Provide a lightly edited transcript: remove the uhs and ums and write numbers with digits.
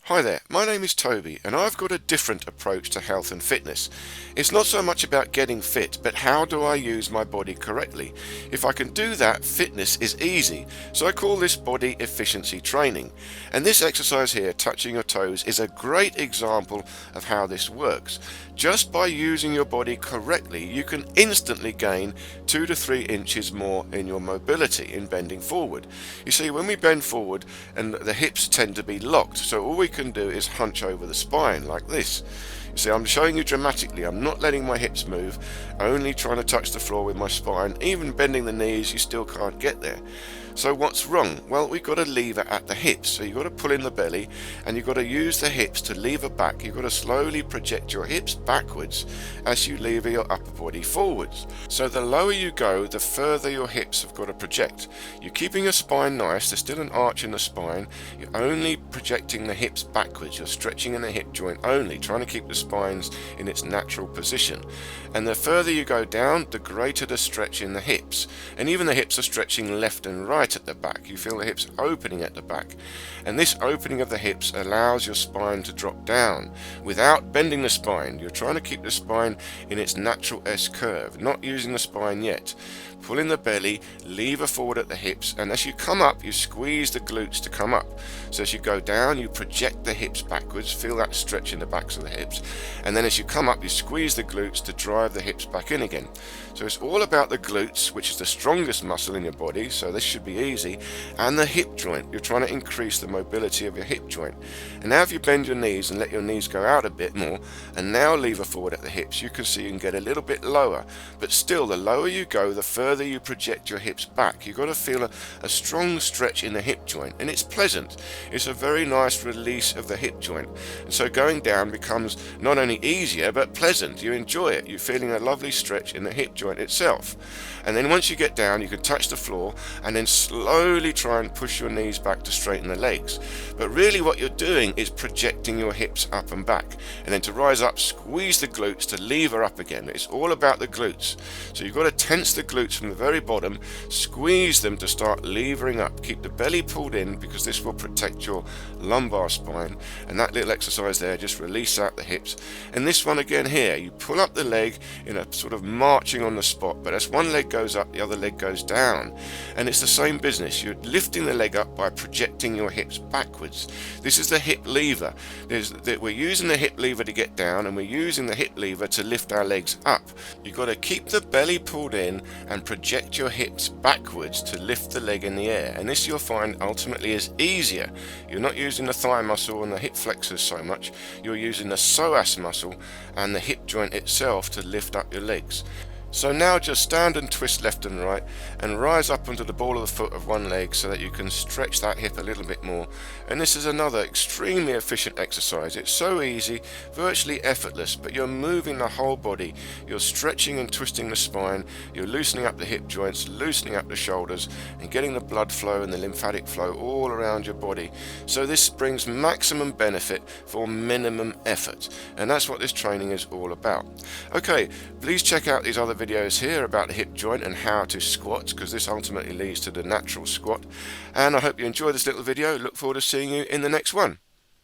Hi there, my name is Toby and I've got a different approach to health and fitness. It's not so much about getting fit, but how do I use my body correctly? If I can do that, fitness is easy. So I call this body efficiency training. And this exercise here, touching your toes, is a great example of how this works. Just by using your body correctly, you can instantly gain 2 to 3 inches more in your mobility in bending forward. You see, when we bend forward and the hips tend to be locked, so all we can do is hunch over the spine like this. You see, I'm showing you dramatically. I'm not letting my hips move, only trying to touch the floor with my spine. Even bending the knees, you still can't get there. So what's wrong? Well, we've got a lever at the hips. So you've got to pull in the belly and you've got to use the hips to lever back. You've got to slowly project your hips backwards as you lever your upper body forwards. So the lower you go, the further your hips have got to project. You're keeping your spine nice. There's still an arch in the spine. You're only projecting the hips backwards. You're stretching in the hip joint only, trying to keep the spines in its natural position. And the further you go down, the greater the stretch in the hips. And even the hips are stretching left and right at the back. You feel the hips opening at the back, and this opening of the hips allows your spine to drop down without bending the spine. You're trying to keep the spine in its natural S curve, not using the spine yet. Pull in the belly, lever forward at the hips, and as you come up, you squeeze the glutes to come up. So as you go down, you project the hips backwards, feel that stretch in the backs of the hips, and then as you come up, you squeeze the glutes to drive the hips back in again. So it's all about the glutes, which is the strongest muscle in your body, so this should be easy, and the hip joint. You're trying to increase the mobility of your hip joint. And now if you bend your knees and let your knees go out a bit more, and now lever forward at the hips, you can see you can get a little bit lower, but still the lower you go, the further you project your hips back. You've got to feel a strong stretch in the hip joint, and it's pleasant. It's a very nice release of the hip joint, and so going down becomes not only easier but pleasant. You enjoy it. You're feeling a lovely stretch in the hip joint itself. And then once you get down, you can touch the floor and then slowly try and push your knees back to straighten the legs. But really what you're doing is projecting your hips up and back, and then to rise up, squeeze the glutes to lever up again. It's all about the glutes. So you've got to tense the glutes from the very bottom, squeeze them to start levering up. Keep the belly pulled in because this will protect your lumbar spine, and that little exercise there, just release out the hips. And this one again here, you pull up the leg in a sort of marching on the spot, but as one leg goes up, the other leg goes down, and it's the same business. You're lifting the leg up by projecting your hips backwards. This is the hip lever. We're using the hip lever to get down, and we're using the hip lever to lift our legs up. You've got to keep the belly pulled in and project your hips backwards to lift the leg in the air, and this you'll find ultimately is easier. You're not using the thigh muscle and the hip flexors so much. You're using the psoas muscle and the hip joint itself to lift up your legs. So now just stand and twist left and right and rise up onto the ball of the foot of one leg so that you can stretch that hip a little bit more. And this is another extremely efficient exercise. It's so easy, virtually effortless, but you're moving the whole body. You're stretching and twisting the spine, you're loosening up the hip joints, loosening up the shoulders, and getting the blood flow and the lymphatic flow all around your body. So this brings maximum benefit for minimum effort, and that's what this training is all about. Okay, please check out these other videos here about the hip joint and how to squat, because this ultimately leads to the natural squat. And I hope you enjoyed this little video. Look forward to seeing you in the next one.